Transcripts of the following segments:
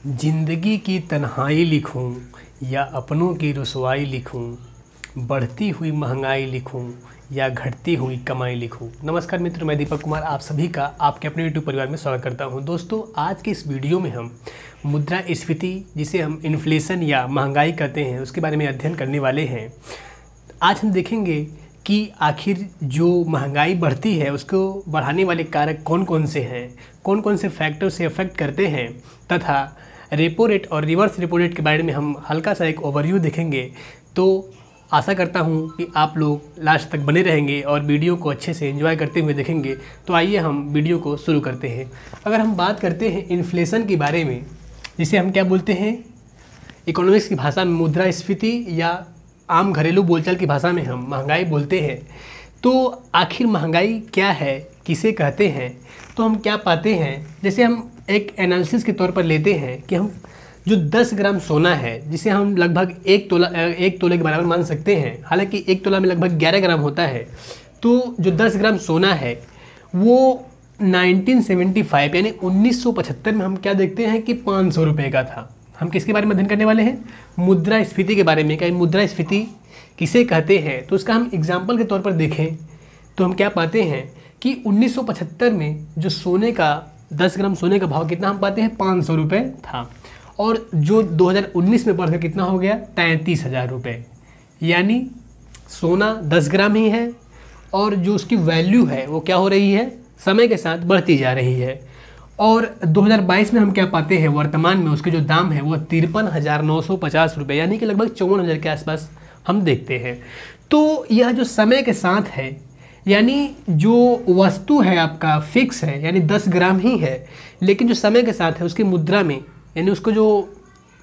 जिंदगी की तन्हाई लिखूं या अपनों की रुसवाई लिखूं, बढ़ती हुई महंगाई लिखूं या घटती हुई कमाई लिखूं। नमस्कार मित्रों, मैं दीपक कुमार आप सभी का आपके अपने यूट्यूब परिवार में स्वागत करता हूं। दोस्तों, आज के इस वीडियो में हम मुद्रास्फीति, जिसे हम इन्फ्लेशन या महंगाई कहते हैं, उसके बारे में अध्ययन करने वाले हैं। आज हम देखेंगे कि आखिर जो महंगाई बढ़ती है उसको बढ़ाने वाले कारक कौन कौन से हैं, कौन कौन से फैक्टर से अफेक्ट करते हैं, तथा रेपो रेट और रिवर्स रेपो रेट के बारे में हम हल्का सा एक ओवरव्यू देखेंगे। तो आशा करता हूं कि आप लोग लास्ट तक बने रहेंगे और वीडियो को अच्छे से एंजॉय करते हुए देखेंगे। तो आइए हम वीडियो को शुरू करते हैं। अगर हम बात करते हैं इन्फ्लेशन के बारे में, जिसे हम क्या बोलते हैं, इकोनॉमिक्स की भाषा में मुद्रास्फीति या आम घरेलू बोलचाल की भाषा में हम महंगाई बोलते हैं। तो आखिर महंगाई क्या है, किसे कहते हैं, तो हम क्या पाते हैं। जैसे हम एक एनालिसिस के तौर पर लेते हैं कि हम जो 10 ग्राम सोना है, जिसे हम लगभग एक तोले के बराबर मान सकते हैं, हालांकि एक तोला में लगभग 11 ग्राम होता है। तो जो 10 ग्राम सोना है वो 1975 यानी 1975 में हम क्या देखते हैं कि 500 रुपये का था। हम किसके बारे में अध्ययन करने वाले हैं? मुद्रास्फीति के बारे में। क्या मुद्रास्फीति किसे कहते हैं, तो उसका हम एग्जाम्पल के तौर पर देखें तो हम क्या पाते हैं कि 1975 में जो सोने का 10 ग्राम सोने का भाव कितना हम पाते हैं, 500 रुपये था। और जो 2019 में बढ़कर कितना हो गया, 33,000 रुपये। यानी सोना 10 ग्राम ही है और जो उसकी वैल्यू है वो क्या हो रही है, समय के साथ बढ़ती जा रही है। और 2022 में हम क्या पाते हैं, वर्तमान में उसके जो दाम है वो 53,950 रुपये, यानी कि लगभग 54,000 के आसपास हम देखते हैं। तो यह जो समय के साथ है, यानी जो वस्तु है आपका फिक्स है, यानी 10 ग्राम ही है, लेकिन जो समय के साथ है उसकी मुद्रा में, यानी उसको जो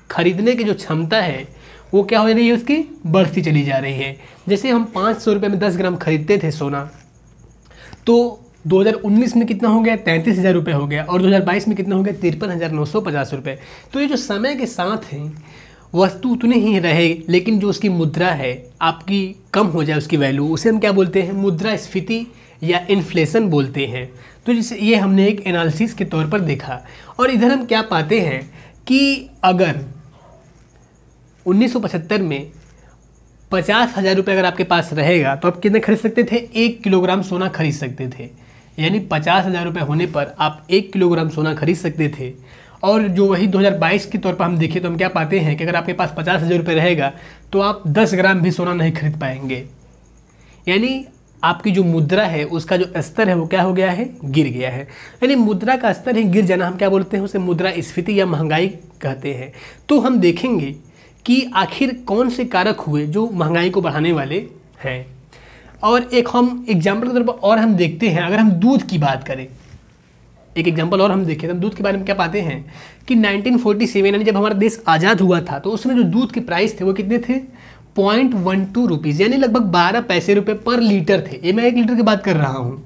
खरीदने की जो क्षमता है वो क्या हो रही है, उसकी बढ़ती चली जा रही है। जैसे हम 500 रुपये में 10 ग्राम खरीदते थे सोना, तो 2019 में कितना हो गया, 33,000 रुपये हो गया, और 2022 में कितना हो गया, 53,950 रुपये। तो ये जो समय के साथ है वस्तु उतनी ही रहे, लेकिन जो उसकी मुद्रा है आपकी कम हो जाए उसकी वैल्यू, उसे हम क्या बोलते हैं, मुद्रास्फीति या इन्फ्लेशन बोलते हैं। तो जैसे ये हमने एक एनालिसिस के तौर पर देखा। और इधर हम क्या पाते हैं कि अगर 1975 में 50,000 रुपये अगर आपके पास रहेगा तो आप कितने खरीद सकते थे, 1 किलोग्राम सोना खरीद सकते थे। यानी 50,000 रुपये होने पर आप 1 किलोग्राम सोना खरीद सकते थे। और जो वही 2022 के तौर पर हम देखें तो हम क्या पाते हैं कि अगर आपके पास 50,000 रुपये रहेगा तो आप 10 ग्राम भी सोना नहीं खरीद पाएंगे। यानी आपकी जो मुद्रा है उसका जो स्तर है वो क्या हो गया है, गिर गया है। यानी मुद्रा का स्तर ही गिर जाना हम क्या बोलते हैं, उसे मुद्रास्फीति या महंगाई कहते हैं। तो हम देखेंगे कि आखिर कौन से कारक हुए जो महंगाई को बढ़ाने वाले हैं। और एक हम एग्जाम्पल के तौर पर और हम देखते हैं, अगर हम दूध की बात करें, एक एग्जाम्पल और हम देखें तो हम दूध के बारे में क्या पाते हैं कि 1947 यानी जब हमारा देश आज़ाद हुआ था तो उसमें जो दूध के प्राइस थे वो कितने थे, 0.12 रुपीज़, यानी लगभग 12 पैसे रुपये पर लीटर थे। ये मैं 1 लीटर की बात कर रहा हूँ,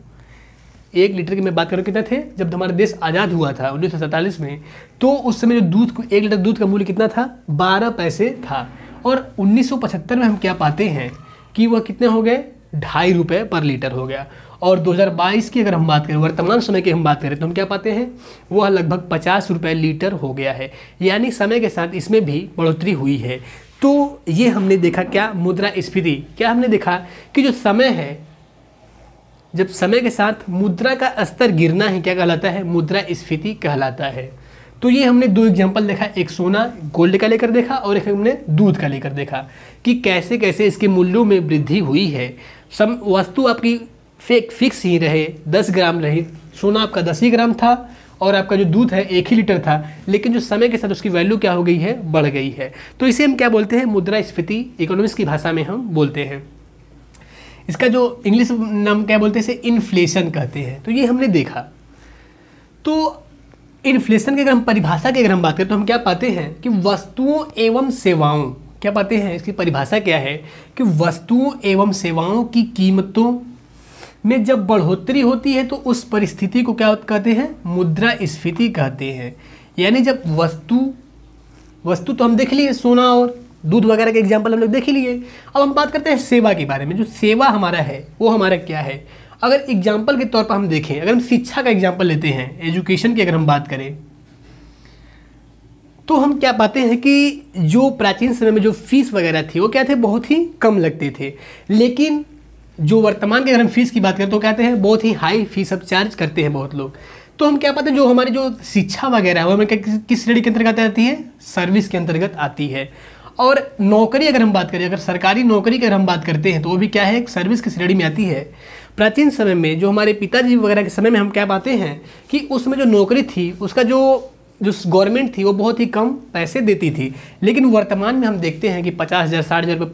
1 लीटर की मैं बात कर रहा हूँ। कितना थे जब हमारा देश आज़ाद हुआ था 1947 में, तो उस समय जो दूध को 1 लीटर दूध का मूल्य कितना था, 12 पैसे था। और 1975 में हम क्या पाते हैं कि वह कितने हो गए, 2.5 रुपये पर लीटर हो गया। और 2022 की अगर हम बात करें, वर्तमान समय की हम बात करें, तो हम क्या पाते हैं, वह लगभग 50 रुपये लीटर हो गया है। यानी समय के साथ इसमें भी बढ़ोतरी हुई है। तो ये हमने देखा क्या, मुद्रास्फीति। क्या हमने देखा कि जो समय है, जब समय के साथ मुद्रा का स्तर गिरना ही क्या कहलाता है, मुद्रास्फीति कहलाता है। तो ये हमने 2 एग्जाम्पल देखा, एक सोना गोल्ड का लेकर देखा और एक हमने दूध का लेकर देखा कि कैसे कैसे इसके मूल्यों में वृद्धि हुई है। वस्तु आपकी फिक्स ही रहे, 10 ग्राम रही, सोना आपका 10 ही ग्राम था और आपका जो दूध है 1 ही लीटर था, लेकिन जो समय के साथ उसकी वैल्यू क्या हो गई है, बढ़ गई है। तो इसे हम क्या बोलते हैं, मुद्रास्फीति, इकोनॉमिक्स की भाषा में हम बोलते हैं। इसका जो इंग्लिश नाम क्या बोलते हैं, इसे इन्फ्लेशन कहते हैं। तो ये हमने देखा। तो इन्फ्लेशन की अगर हम परिभाषा की अगर हम बात करें तो हम क्या पाते हैं कि वस्तुओं एवं सेवाओं, क्या पाते हैं, इसकी परिभाषा क्या है कि वस्तुओं एवं सेवाओं की कीमतों में जब बढ़ोतरी होती है तो उस परिस्थिति को क्या कहते हैं, मुद्रास्फीति कहते हैं। यानी जब वस्तु तो हम देख लिए, सोना और दूध वगैरह के एग्जाम्पल हम लोग देख ही लिए। अब हम बात करते हैं सेवा के बारे में। जो सेवा हमारा है वो हमारा क्या है, अगर एग्जाम्पल के तौर पर हम देखें, अगर हम शिक्षा का एग्जाम्पल लेते हैं, एजुकेशन की अगर हम बात करें, तो हम क्या पाते हैं कि जो प्राचीन समय में जो फीस वगैरह थी वो क्या थे, बहुत ही कम लगते थे। लेकिन जो वर्तमान के अगर हम फीस की बात करें तो कहते हैं बहुत ही हाई फीस अब चार्ज करते हैं बहुत लोग। तो हम क्या पाते हैं, जो हमारी जो शिक्षा वगैरह है वो हमें किस श्रेणी के अंतर्गत आती है, सर्विस के अंतर्गत आती है। और नौकरी अगर हम बात करें, अगर सरकारी नौकरी की अगर हम बात करते हैं तो वो भी क्या है, एक सर्विस की श्रेणी में आती है। प्राचीन समय में जो हमारे पिताजी वगैरह के समय में हम क्या पाते हैं कि उसमें जो नौकरी थी उसका जो गवर्नमेंट थी वो बहुत ही कम पैसे देती थी। लेकिन वर्तमान में हम देखते हैं कि 50,000 60,000 रुपये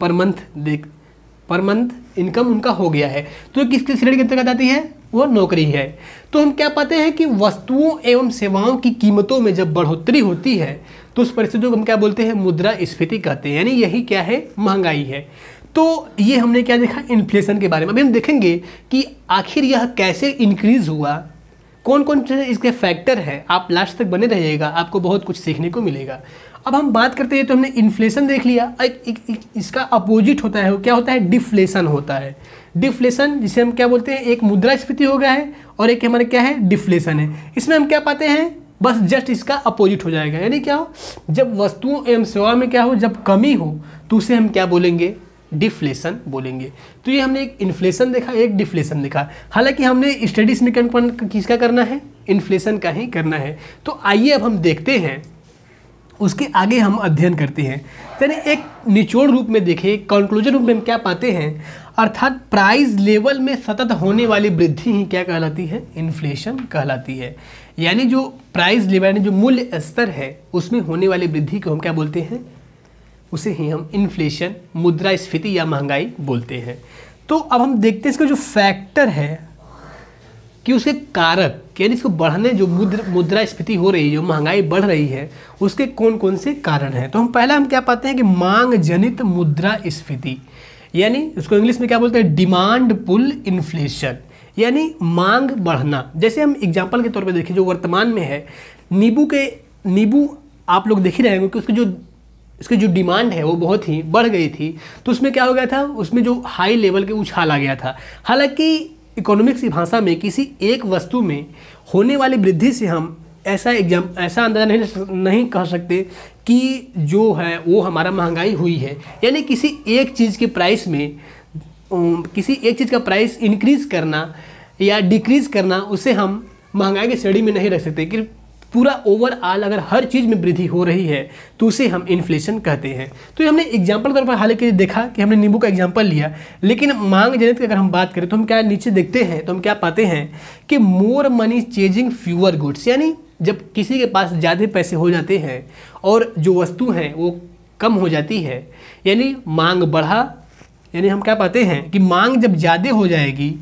पर मंथ इनकम उनका हो गया है। तो किसकी श्रेणी के अंतर्गत आती है, वो नौकरी है। तो हम क्या पाते हैं कि वस्तुओं एवं सेवाओं की कीमतों में जब बढ़ोतरी होती है तो उस परिस्थिति को हम क्या बोलते हैं, मुद्रास्फीति कहते हैं। यानी यही क्या है, महंगाई है। तो ये हमने क्या देखा, इन्फ्लेशन के बारे में। अभी हम देखेंगे कि आखिर यह कैसे इंक्रीज हुआ, कौन कौन से इसके फैक्टर हैं। आप लास्ट तक बने रहिएगा, आपको बहुत कुछ सीखने को मिलेगा। अब हम बात करते हैं तो हमने इन्फ्लेशन देख लिया। इसका अपोजिट होता है, वो क्या होता है, डिफ्लेशन होता है। डिफ्लेशन जिसे हम क्या बोलते हैं, एक मुद्रास्फीति हो गया है और एक हमारे क्या है, डिफ्लेशन है। इसमें हम क्या पाते हैं, बस जस्ट इसका अपोजिट हो जाएगा। यानी क्या हो, जब वस्तुओं एवं सेवा में क्या हो, जब कमी हो तो उसे हम क्या बोलेंगे, डिफ्लेशन बोलेंगे। तो ये हमने एक इन्फ्लेशन देखा, एक डिफ्लेशन देखा। हालांकि हमने स्टडीज में किसका करना है, इन्फ्लेशन का ही करना है। तो आइए अब हम देखते हैं, उसके आगे हम अध्ययन करते हैं। यानी एक निचोड़ रूप में देखें, कंक्लूजन रूप में हम क्या पाते हैं, अर्थात प्राइस लेवल में सतत होने वाली वृद्धि ही क्या कहलाती है, इन्फ्लेशन कहलाती है। यानी जो प्राइस लेवल यानी जो मूल्य स्तर है उसमें होने वाली वृद्धि को हम क्या बोलते हैं, उसे ही हम इन्फ्लेशन, मुद्रास्फीति या महंगाई बोलते हैं। तो अब हम देखते हैं इसका जो फैक्टर है कि उसके कारक, यानी इसको बढ़ने जो मुद्रास्फीति हो रही है, जो महंगाई बढ़ रही है, उसके कौन कौन से कारण हैं। तो हम क्या पाते हैं कि मांग जनित मुद्रास्फीति, यानी उसको इंग्लिश में क्या बोलते हैं, डिमांड पुल इन्फ्लेशन, यानी मांग बढ़ना। जैसे हम एग्जाम्पल के तौर पर देखें, जो वर्तमान में है, नींबू आप लोग देख ही रहे होंगे कि उसकी जो डिमांड है वो बहुत ही बढ़ गई थी। तो उसमें क्या हो गया था, उसमें जो हाई लेवल के उछाल आ गया था। हालांकि इकोनॉमिक्स की भाषा में किसी एक वस्तु में होने वाली वृद्धि से हम ऐसा अंदाजा नहीं कह सकते कि जो है वो हमारा महंगाई हुई है। यानी किसी एक चीज़ के प्राइस में किसी एक चीज़ का प्राइस इंक्रीज करना या डिक्रीज करना, उसे हम महंगाई की श्रेणी में नहीं रख सकते। कि पूरा ओवरऑल अगर हर चीज़ में वृद्धि हो रही है तो उसे हम इन्फ्लेशन कहते हैं। तो ये हमने एग्जाम्पल के तौर पर हालांकि देखा कि हमने नींबू का एग्जाम्पल लिया, लेकिन मांग जनित की अगर हम बात करें तो हम क्या नीचे देखते हैं, तो हम क्या पाते हैं कि more money chasing fewer goods, यानी जब किसी के पास ज़्यादा पैसे हो जाते हैं और जो वस्तु है वो कम हो जाती है, यानी मांग बढ़ा, यानी हम क्या पाते हैं कि मांग जब ज़्यादा हो जाएगी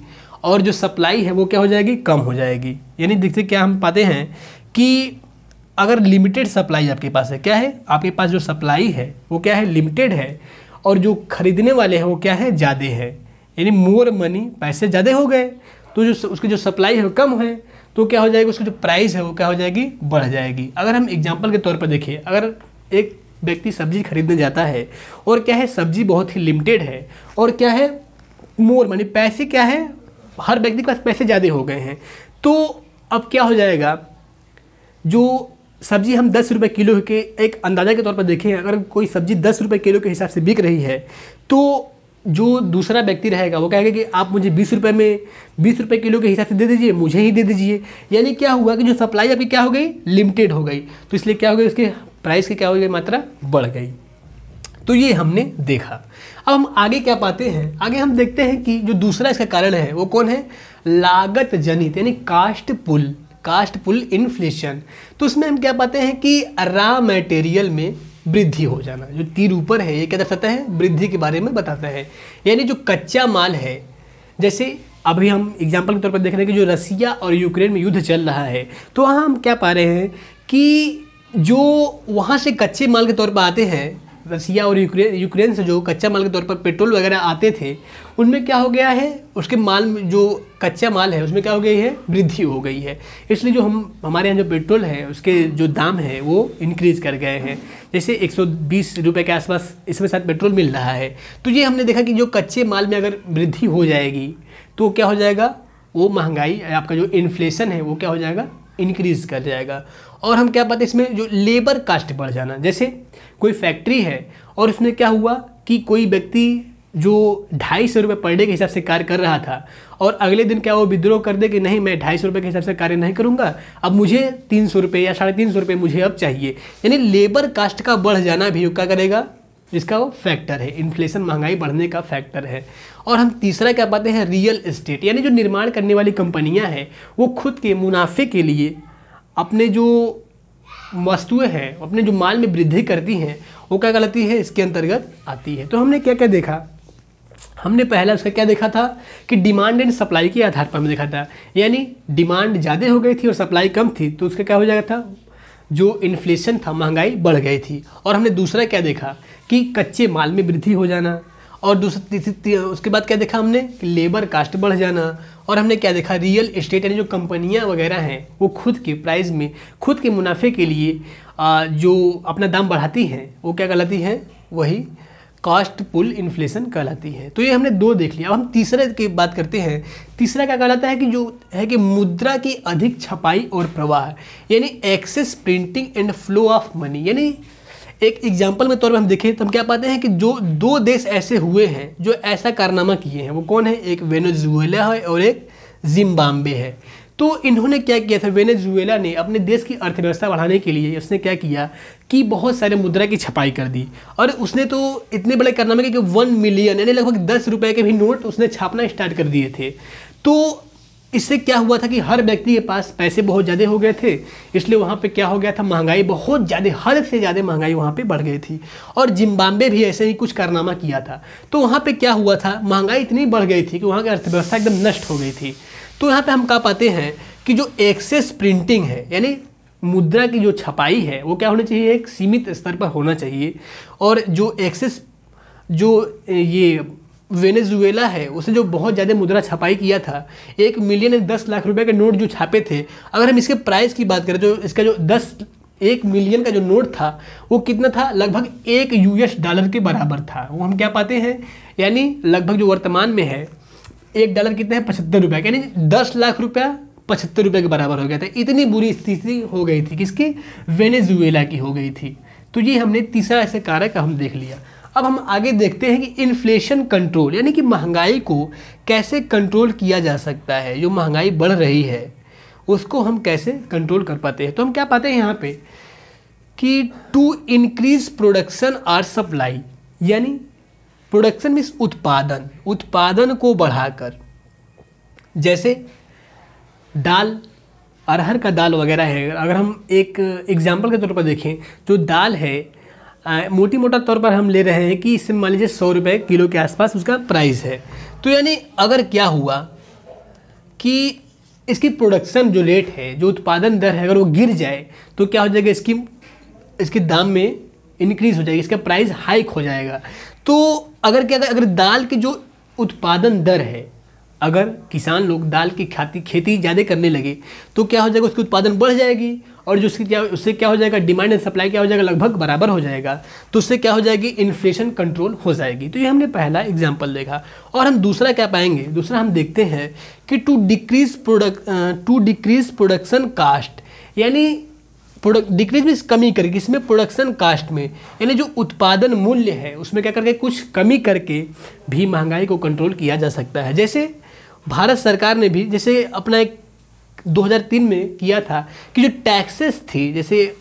और जो सप्लाई है वो क्या हो जाएगी, कम हो जाएगी। यानी देखते क्या हम पाते हैं कि अगर लिमिटेड सप्लाई आपके पास है, क्या है, आपके पास जो सप्लाई है वो क्या है, लिमिटेड है, और जो खरीदने वाले हैं वो क्या है, ज़्यादा है। यानी मोर मनी, पैसे ज़्यादा हो गए तो जो उसकी जो सप्लाई है वो कम है, तो क्या हो जाएगी, उसकी जो प्राइस है वो क्या हो जाएगी, बढ़ जाएगी। अगर हम एग्जाम्पल के तौर पर देखें, अगर एक व्यक्ति सब्जी खरीदने जाता है और क्या है, सब्जी बहुत ही लिमिटेड है और क्या है, मोर मनी, पैसे क्या है, हर व्यक्ति के पास पैसे ज़्यादा हो गए हैं, तो अब क्या हो जाएगा, जो सब्जी हम 10 रुपये किलो के एक अंदाज़ा के तौर पर देखें, अगर कोई सब्जी 10 रुपये किलो के हिसाब से बिक रही है तो जो दूसरा व्यक्ति रहेगा वो कहेगा कि आप मुझे 20 रुपये किलो के हिसाब से दे दीजिए, मुझे ही दे दीजिए। यानी क्या हुआ कि जो सप्लाई आपकी क्या हो गई, लिमिटेड हो गई, तो इसलिए क्या हो गई, उसके प्राइस की क्या हो गई, मात्रा बढ़ गई। तो ये हमने देखा। अब हम आगे क्या पाते हैं, आगे हम देखते हैं कि जो दूसरा इसका कारण है वो कौन है, लागत जनित, यानी कास्ट पुल इन्फ्लेशन। तो उसमें हम क्या पाते हैं कि रॉ मटेरियल में वृद्धि हो जाना। जो तीर ऊपर है ये क्या दर्शाता है, वृद्धि के बारे में बताता है। यानी जो कच्चा माल है, जैसे अभी हम एग्जांपल के तौर पर देख रहे हैं कि जो रसिया और यूक्रेन में युद्ध चल रहा है, तो वहाँ हम क्या पा रहे हैं कि जो वहाँ से कच्चे माल के तौर पर आते हैं, रसिया और यूक्रेन से जो कच्चा माल के तौर पर पेट्रोल वगैरह आते थे, उनमें क्या हो गया है, उसके माल में जो कच्चा माल है उसमें क्या हो गई है, वृद्धि हो गई है। इसलिए जो हमारे यहाँ जो पेट्रोल है उसके जो दाम है वो इंक्रीज़ कर गए हैं। जैसे 120 रुपये के आसपास इसमें साथ पेट्रोल मिल रहा है। तो ये हमने देखा कि जो कच्चे माल में अगर वृद्धि हो जाएगी तो क्या हो जाएगा, वो महंगाई, आपका जो इन्फ्लेशन है वो क्या हो जाएगा, इंक्रीज कर जाएगा। और हम क्या पाते हैं इसमें, जो लेबर कास्ट बढ़ जाना, जैसे कोई फैक्ट्री है और उसमें क्या हुआ कि कोई व्यक्ति जो 250 रुपये पर डे के हिसाब से कार्य कर रहा था और अगले दिन क्या वो विद्रोह कर दे कि नहीं मैं 250 रुपये के हिसाब से कार्य नहीं करूंगा, अब मुझे 300 रुपये या 350 रुपये मुझे अब चाहिए। यानी लेबर कास्ट का बढ़ जाना भी क्या करेगा, इसका वो फैक्टर है, इन्फ्लेशन महंगाई बढ़ने का फैक्टर है। और हम तीसरा क्या पाते हैं, रियल एस्टेट, यानी जो निर्माण करने वाली कंपनियां हैं वो खुद के मुनाफे के लिए अपने जो वस्तुएं हैं, अपने जो माल में वृद्धि करती हैं, वो क्या कहलाती है, इसके अंतर्गत आती है। तो हमने क्या क्या देखा, हमने पहला उसका क्या देखा था कि डिमांड एंड सप्लाई के आधार पर हमने देखा था, यानी डिमांड ज़्यादा हो गई थी और सप्लाई कम थी तो उसका क्या हो जाएगा था, जो इन्फ्लेशन था, महंगाई बढ़ गई थी। और हमने दूसरा क्या देखा कि कच्चे माल में वृद्धि हो जाना, और उसके बाद क्या देखा हमने कि लेबर कास्ट बढ़ जाना। और हमने क्या देखा, रियल एस्टेट, यानी जो कंपनियां वगैरह हैं वो खुद के प्राइस में, खुद के मुनाफे के लिए जो अपना दाम बढ़ाती हैं वो क्या कहलाती है, वही कॉस्ट पुल इन्फ्लेशन कहलाती है। तो ये हमने दो देख लिया। अब हम तीसरे की बात करते हैं। तीसरा क्या कहलाता है कि जो है कि मुद्रा की अधिक छपाई और प्रवाह, यानी excess printing and flow of money. यानी एक एग्जाम्पल में तौर पर हम देखें तो हम क्या पाते हैं कि जो दो देश ऐसे हुए हैं जो ऐसा कारनामा किए हैं, वो कौन है, एक वेनेजुएला है और एक जिम्बाब्वे है। तो इन्होंने क्या किया था, वेनेजुएला ने अपने देश की अर्थव्यवस्था बढ़ाने के लिए उसने क्या किया कि बहुत सारे मुद्रा की छपाई कर दी। और उसने तो इतने बड़े कारनामे किए कि 1 मिलियन यानी लगभग 10 रुपये के भी नोट उसने छापना स्टार्ट कर दिए थे। तो इससे क्या हुआ था कि हर व्यक्ति के पास पैसे बहुत ज़्यादा हो गए थे, इसलिए वहाँ पे क्या हो गया था, महंगाई बहुत ज़्यादा, हद से ज़्यादा महंगाई वहाँ पे बढ़ गई थी। और जिम्बाब्वे भी ऐसे ही कुछ कारनामा किया था। तो वहाँ पे क्या हुआ था, महंगाई इतनी बढ़ गई थी कि वहाँ की अर्थव्यवस्था एकदम नष्ट हो गई थी। तो यहाँ पे हम कह पाते हैं कि जो एक्सेस प्रिंटिंग है, यानी मुद्रा की जो छपाई है वो क्या होनी चाहिए, एक सीमित स्तर पर होना चाहिए। और जो एक्सेस, जो ये वेनेजुएला है उसने जो बहुत ज़्यादा मुद्रा छपाई किया था, 1 मिलियन 10 लाख रुपए के नोट जो छापे थे, अगर हम इसके प्राइस की बात करें तो इसका जो 1 मिलियन का जो नोट था वो कितना था, लगभग $1 के बराबर था। वो हम क्या पाते हैं, यानी लगभग जो वर्तमान में है $1 कितने हैं, 75 रुपये, यानी 10 लाख रुपया 75 रुपये के बराबर हो गया था। इतनी बुरी स्थिति हो गई थी, किसकी, वेनेजुएला की हो गई थी। तो ये हमने तीसरा ऐसे कारक हम देख लिया। अब हम आगे देखते हैं कि इन्फ्लेशन कंट्रोल, यानी कि महंगाई को कैसे कंट्रोल किया जा सकता है। जो महंगाई बढ़ रही है उसको हम कैसे कंट्रोल कर पाते हैं। तो हम क्या पाते हैं यहाँ पे कि टू इंक्रीज प्रोडक्शन और सप्लाई, यानी प्रोडक्शन मीन्स उत्पादन, उत्पादन को बढ़ाकर, जैसे दाल, अरहर का दाल वगैरह है। अगर हम एक एग्जाम्पल के तौर पर देखें, जो दाल है मोटी मोटा तौर पर हम ले रहे हैं कि इससे मान लीजिए 100 रुपये किलो के आसपास उसका प्राइस है। तो यानी अगर क्या हुआ कि इसकी प्रोडक्शन जो रेट है, जो उत्पादन दर है, अगर वो गिर जाए तो क्या हो जाएगा, इसके दाम में इंक्रीज हो जाएगी, इसका प्राइस हाइक हो जाएगा। तो अगर दाल की जो उत्पादन दर है, अगर किसान लोग दाल की खेती ज़्यादा करने लगे तो क्या हो जाएगा, उसकी उत्पादन बढ़ जाएगी और जो उससे क्या हो जाएगा, डिमांड एंड सप्लाई क्या हो जाएगा, लगभग बराबर हो जाएगा। तो उससे क्या हो जाएगी, इन्फ्लेशन कंट्रोल हो जाएगी। तो ये हमने पहला एग्जाम्पल देखा। और हम दूसरा क्या पाएंगे, दूसरा हम देखते हैं कि टू डिक्रीज प्रोडक्शन कास्ट, यानी डिक्रीज में कमी करके, इसमें प्रोडक्शन कास्ट में, यानी जो उत्पादन मूल्य है उसमें क्या करके कुछ कमी करके भी महंगाई को कंट्रोल किया जा सकता है। जैसे भारत सरकार ने भी जैसे अपना एक 2003 में किया था कि जो टैक्सेस थी, जैसे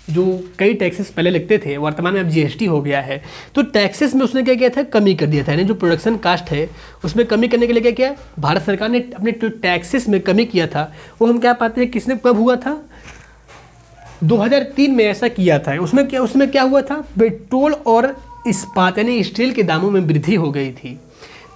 जो कई टैक्सेस पहले लगते थे, वर्तमान में अब जीएसटी हो गया है, तो टैक्सेस में उसने क्या किया था, कमी कर दिया था। यानी जो प्रोडक्शन कास्ट है उसमें कमी करने के लिए क्या किया, भारत सरकार ने अपने जो टैक्सेस में कमी किया था वो हम क्या पाते हैं, किसने कब हुआ था, 2003 में ऐसा किया था। उसमें क्या हुआ था, पेट्रोल और इस्पात यानी स्टील के दामों में वृद्धि हो गई थी।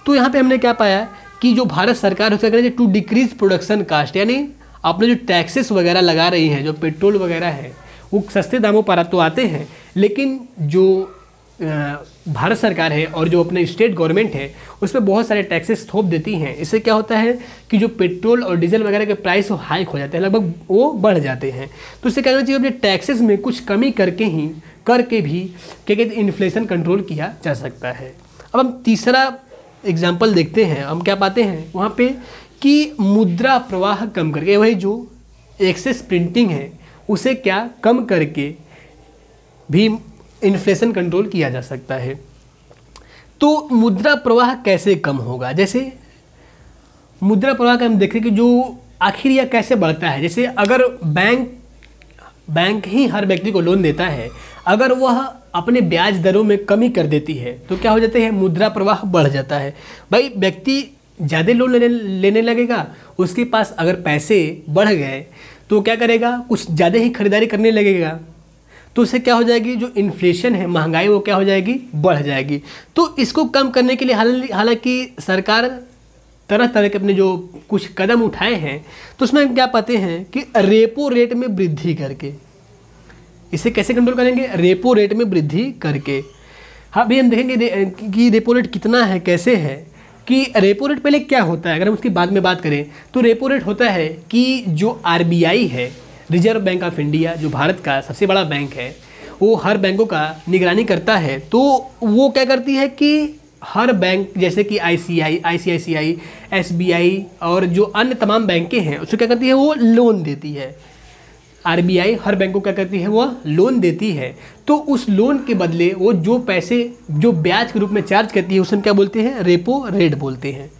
तो यहाँ पे हमने क्या पाया कि जो भारत सरकार उसका करें टू डिक्रीज प्रोडक्शन कास्ट, यानी अपने जो टैक्सेस वगैरह लगा रही है, जो पेट्रोल वगैरह है वो सस्ते दामों पर तो आते हैं, लेकिन जो भारत सरकार है और जो अपने स्टेट गवर्नमेंट है उस पर बहुत सारे टैक्सेस थोप देती हैं। इससे क्या होता है कि जो पेट्रोल और डीजल वगैरह के प्राइस वो हाइक हो जाते हैं, लगभग वो बढ़ जाते हैं। तो इससे क्या करना चाहिए, अपने टैक्सेस में कुछ कमी करके भी क्या कहते हैं, इन्फ्लेशन कंट्रोल किया जा सकता है। अब हम तीसरा एग्जाम्पल देखते हैं। हम क्या पाते हैं वहाँ पे कि मुद्रा प्रवाह कम करके, वही जो एक्सेस प्रिंटिंग है उसे क्या कम करके भी इन्फ्लेशन कंट्रोल किया जा सकता है। तो मुद्रा प्रवाह कैसे कम होगा, जैसे मुद्रा प्रवाह का हम देखें कि जो आखिर यह कैसे बढ़ता है। जैसे अगर बैंक ही हर व्यक्ति को लोन देता है, अगर वह अपने ब्याज दरों में कमी कर देती है तो क्या हो जाता है, मुद्रा प्रवाह बढ़ जाता है। भाई व्यक्ति ज़्यादा लोन लेने लगेगा, उसके पास अगर पैसे बढ़ गए तो क्या करेगा, कुछ ज़्यादा ही खरीदारी करने लगेगा, तो उससे क्या हो जाएगी, जो इन्फ्लेशन है, महंगाई, वो क्या हो जाएगी, बढ़ जाएगी। तो इसको कम करने के लिए हालांकि सरकार तरह तरह के अपने जो कुछ कदम उठाए हैं, तो उसमें हम क्या पाते हैं कि रेपो रेट में वृद्धि करके, इसे कैसे कंट्रोल करेंगे, रेपो रेट में वृद्धि करके। हाँ अभी हम देखेंगे कि रेपो रेट कितना है, कैसे है, कि रेपो रेट पहले क्या होता है, अगर हम उसकी बाद में बात करें तो रेपो रेट होता है कि जो RBI है, रिजर्व बैंक ऑफ इंडिया, जो भारत का सबसे बड़ा बैंक है, वो हर बैंकों का निगरानी करता है। तो वो क्या करती है कि हर बैंक जैसे कि ICICI, SBI और जो अन्य तमाम बैंकें हैं उसको क्या करती है, वो लोन देती है। RBI हर बैंक को क्या करती है, वो लोन देती है। तो उस लोन के बदले वो जो पैसे जो ब्याज के रूप में चार्ज करती है उसे हम क्या बोलते हैं, रेपो रेट बोलते हैं।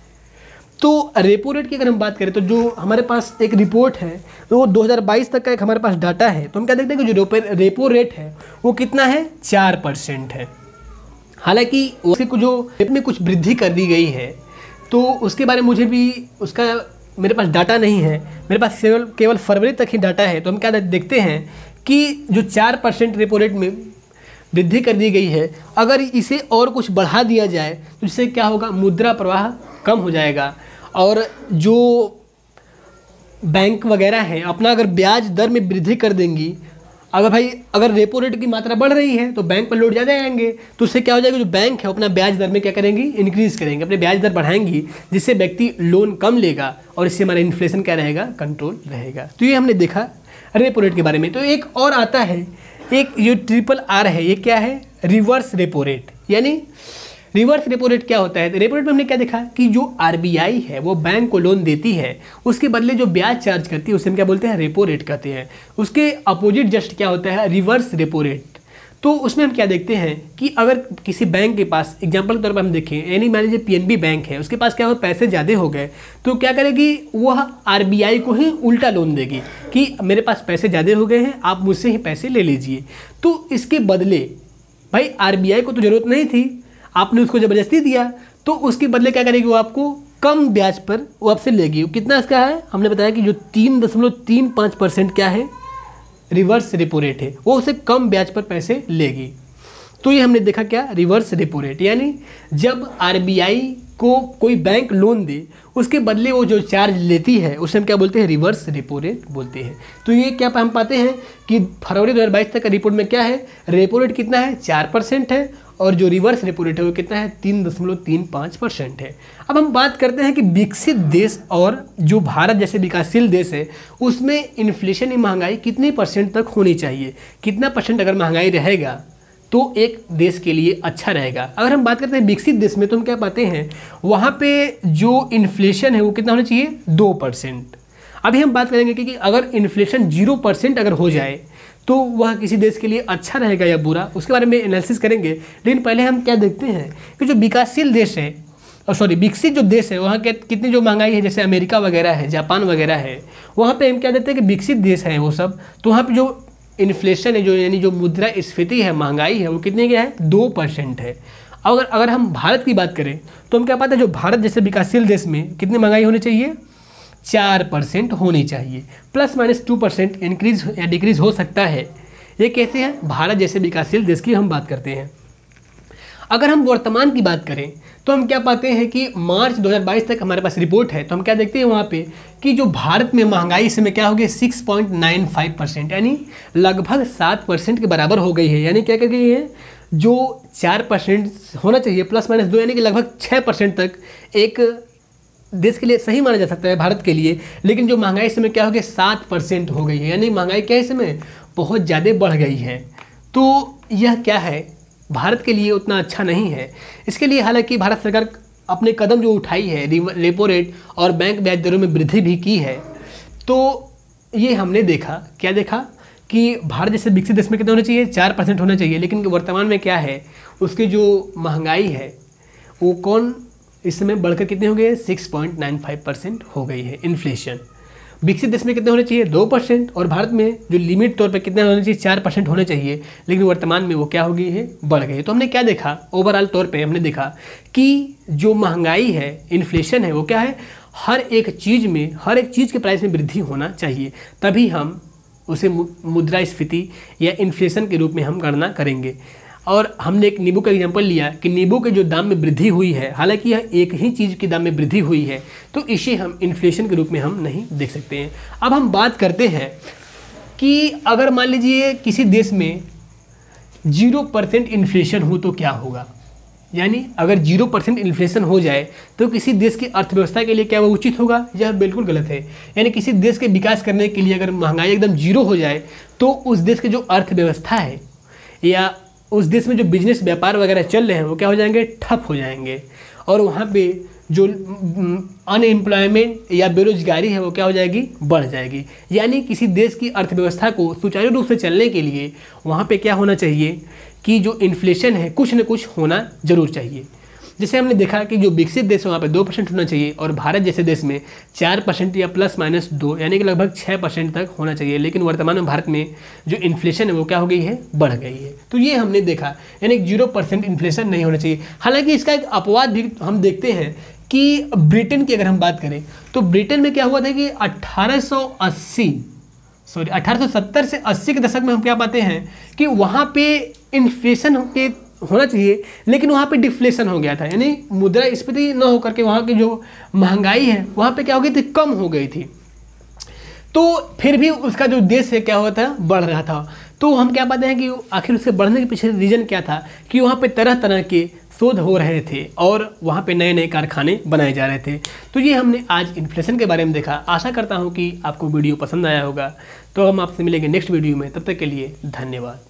तो रेपो रेट की अगर हम बात करें तो जो हमारे पास एक रिपोर्ट है, तो वो 2022 तक का एक हमारे पास डाटा है, तो हम क्या देखते हैं कि जो रेपो रेट है वो कितना है, 4% है। हालांकि उसके जो रेट में कुछ वृद्धि कर दी गई है, तो उसके बारे में मुझे भी उसका मेरे पास डाटा नहीं है, मेरे पास केवल फरवरी तक ही डाटा है। तो हम क्या देखते हैं कि जो 4% रेपो रेट में वृद्धि कर दी गई है, अगर इसे और कुछ बढ़ा दिया जाए तो इससे क्या होगा, मुद्रा प्रवाह कम हो जाएगा। और जो बैंक वगैरह हैं अपना अगर ब्याज दर में वृद्धि कर देंगी, अगर रेपो रेट की मात्रा बढ़ रही है तो बैंक पर लोड ज़्यादा आएंगे, तो उससे क्या हो जाएगा, जो बैंक है अपना ब्याज दर में क्या करेंगी, इंक्रीज़ करेंगे, अपने ब्याज दर बढ़ाएंगी, जिससे व्यक्ति लोन कम लेगा और इससे हमारा इन्फ्लेशन क्या रहेगा, कंट्रोल रहेगा। तो ये हमने देखा रेपो रेट के बारे में। तो एक और आता है, एक जो RRR है, ये क्या है, रिवर्स रेपो रेट। यानी रिवर्स रेपो रेट क्या होता है, तो रेपो रेट में हमने क्या देखा कि जो RBI है वो बैंक को लोन देती है, उसके बदले जो ब्याज चार्ज करती है उसे हम क्या बोलते हैं, रेपो रेट कहते हैं। उसके अपोजिट जस्ट क्या होता है, रिवर्स रेपो रेट। तो उसमें हम क्या देखते हैं कि अगर किसी बैंक के पास एग्जाम्पल के तौर पर हम देखें, यानी मान लीजिए PNB बैंक है, उसके पास क्या हो, पैसे ज़्यादा हो गए, तो क्या करेगी, वह RBI को ही उल्टा लोन देगी कि मेरे पास पैसे ज़्यादा हो गए हैं, आप मुझसे ही पैसे ले लीजिए। तो इसके बदले भाई RBI को तो ज़रूरत नहीं थी, आपने उसको ज़बरदस्ती दिया, तो उसके बदले क्या करेगी, वो आपको कम ब्याज पर वो आपसे लेगी। कितना इसका है, हमने बताया कि जो 3.35% क्या है, रिवर्स रेपो रेट है, वो उसे कम ब्याज पर पैसे लेगी। तो ये हमने देखा क्या, रिवर्स रेपो रेट। यानी जब RBI को कोई बैंक लोन दे, उसके बदले वो जो चार्ज लेती है उसे हम क्या बोलते हैं, रिवर्स रेपो रेट बोलते हैं। तो ये क्या हम पाते हैं कि फरवरी 2022 तक का रिपोर्ट में क्या है, रेपो रेट कितना है, 4% है, और जो रिवर्स रेपो रेट है वो कितना है, 3.35% है। अब हम बात करते हैं कि विकसित देश और जो भारत जैसे विकासशील देश है उसमें इन्फ्लेशन, महंगाई कितने % तक होनी चाहिए, कितना % अगर महंगाई रहेगा तो एक देश के लिए अच्छा रहेगा। अगर हम बात करते हैं विकसित देश में, तो हम क्या पाते हैं, वहाँ पे जो इन्फ्लेशन है वो कितना होना चाहिए, 2%। अभी हम बात करेंगे कि अगर इन्फ्लेशन 0% अगर हो जाए तो वह किसी देश के लिए अच्छा रहेगा या बुरा, उसके बारे में एनालिसिस करेंगे। लेकिन पहले हम क्या देखते हैं कि जो विकासशील देश है, विकसित जो देश है, वहाँ के कितनी जो महंगाई है, जैसे अमेरिका वगैरह है, जापान वगैरह है, वहाँ पे हम क्या देखते हैं कि विकसित देश हैं वो सब, तो वहाँ पे जो इन्फ्लेशन है, जो यानी जो मुद्रा स्फीति है, महंगाई है, वो कितने क्या है, 2% है। अगर हम भारत की बात करें तो हम क्या पाते हैं, जो भारत जैसे विकासशील देश में कितनी महंगाई होनी चाहिए, 4% होनी चाहिए, ±2% इंक्रीज या डिक्रीज हो सकता है। ये कैसे है, भारत जैसे विकासशील देश की हम बात करते हैं। अगर हम वर्तमान की बात करें तो हम क्या पाते हैं कि मार्च 2022 तक हमारे पास रिपोर्ट है, तो हम क्या देखते हैं वहाँ पे कि जो भारत में महंगाई इस समय क्या हो गई, 6.95%, यानी लगभग 7% के बराबर हो गई है। यानी क्या कर गई है, जो 4% होना चाहिए ±2, यानी कि लगभग 6% तक एक देश के लिए सही माना जा सकता है, भारत के लिए। लेकिन जो महंगाई इस समय क्या हो गई, 7% हो गई है, यानी महंगाई क्या है इस समय बहुत ज़्यादा बढ़ गई है। तो यह क्या है, भारत के लिए उतना अच्छा नहीं है। इसके लिए हालांकि भारत सरकार अपने कदम जो उठाई है, रेपो रेट और बैंक ब्याज दरों में वृद्धि भी की है, तो ये हमने देखा, क्या देखा कि भारत जैसे विकसित देश में कितना होना चाहिए, 4% होना चाहिए, लेकिन वर्तमान में क्या है, उसकी जो महंगाई है वो कौन इस समय बढ़कर कितने हो गए, 6.95% हो गई है इन्फ्लेशन। विकसित देश में कितने होने चाहिए, 2%, और भारत में जो लिमिट तौर पे कितना होना चाहिए, 4% होने चाहिए, लेकिन वर्तमान में वो क्या हो गई है, बढ़ गई है। तो हमने क्या देखा, ओवरऑल तौर पे हमने देखा कि जो महंगाई है, इन्फ्लेशन है, वो क्या है, हर एक चीज़ में, हर एक चीज़ के प्राइस में वृद्धि होना चाहिए, तभी हम उसे मुद्रास्फीति या इन्फ्लेशन के रूप में हम गणना करेंगे। और हमने एक नींबू का एग्जांपल लिया कि नींबू के जो दाम में वृद्धि हुई है, हालांकि यह एक ही चीज़ के दाम में वृद्धि हुई है, तो इसे हम इन्फ्लेशन के रूप में हम नहीं देख सकते हैं। अब हम बात करते हैं कि अगर मान लीजिए किसी देश में 0% इन्फ्लेशन हो तो क्या होगा, यानी अगर 0% इन्फ्लेशन हो जाए तो किसी देश की अर्थव्यवस्था के लिए क्या वो उचित होगा, यह बिल्कुल गलत है। यानी किसी देश के विकास करने के लिए अगर महंगाई एकदम 0 हो जाए तो उस देश की जो अर्थव्यवस्था है या उस देश में जो बिजनेस व्यापार वगैरह चल रहे हैं वो क्या हो जाएंगे, ठप हो जाएंगे, और वहाँ पे जो अनएम्प्लॉयमेंट या बेरोजगारी है वो क्या हो जाएगी, बढ़ जाएगी। यानी किसी देश की अर्थव्यवस्था को सुचारू रूप से चलने के लिए वहाँ पे क्या होना चाहिए कि जो इन्फ्लेशन है कुछ न कुछ होना जरूर चाहिए। जैसे हमने देखा कि जो विकसित देश है वहाँ पे 2% होना चाहिए, और भारत जैसे देश में 4% या ±2 यानी कि लगभग 6% तक होना चाहिए, लेकिन वर्तमान में भारत में जो इन्फ्लेशन है वो क्या हो गई है, बढ़ गई है। तो ये हमने देखा, यानी 0% इन्फ्लेशन नहीं होना चाहिए। हालांकि इसका एक अपवाद भी हम देखते हैं कि ब्रिटेन की अगर हम बात करें तो ब्रिटेन में क्या हुआ था कि 1870 से 80 के दशक में हम क्या पाते हैं कि वहाँ पे इन्फ्लेशन के होना चाहिए, लेकिन वहाँ पे डिफ्लेशन हो गया था, यानी मुद्रास्फीति न होकर के वहाँ की जो महंगाई है वहाँ पे क्या हो गई थी, कम हो गई थी। तो फिर भी उसका जो देश है क्या हुआ था, बढ़ रहा था। तो हम क्या पाते हैं कि आखिर उसके बढ़ने के पीछे रीज़न क्या था कि वहाँ पे तरह तरह के शोध हो रहे थे और वहाँ पे नए नए कारखाने बनाए जा रहे थे। तो ये हमने आज इन्फ्लेशन के बारे में देखा। आशा करता हूँ कि आपको वीडियो पसंद आया होगा। तो हम आपसे मिलेंगे नेक्स्ट वीडियो में, तब तक के लिए धन्यवाद।